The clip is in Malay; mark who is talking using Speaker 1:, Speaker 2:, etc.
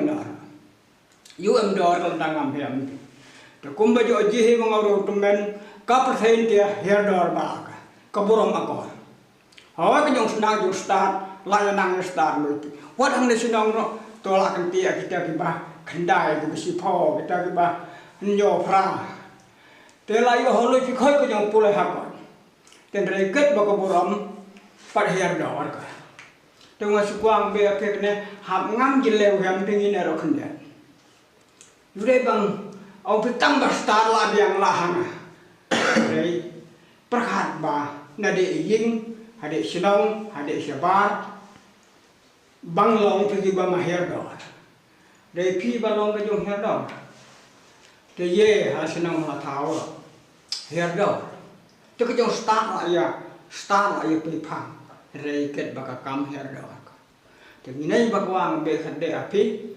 Speaker 1: benar. Em dor tentang ampiam. To kumba jo jihi mangaro tumen ka persen dia her dor ba ka borom akor. Hawa ka jong senang jo start layanang start lu. Wat ang nasinong ro tolakan tia kita ba kendai ku si pho kita ba nyo pra. Te lai ho lu ki khoi ko jong pule hakon. Ten re ket ba ka borom par her dor ka. Tengah sukuang be kekne hab ngam jileu ham pengin ero kende. Yure bang au pitang bastar la biang lahana. Rei perkat ba nade ying hade sinong hade sabar bang long pergi ba mahir dor. Rei pi ba long ka jong her dor. Te ye ha sinong ha thao her dor. Te ka jong star la ya pi phang. Rei ket baka kam her dor. Te nginai bakwang be khade api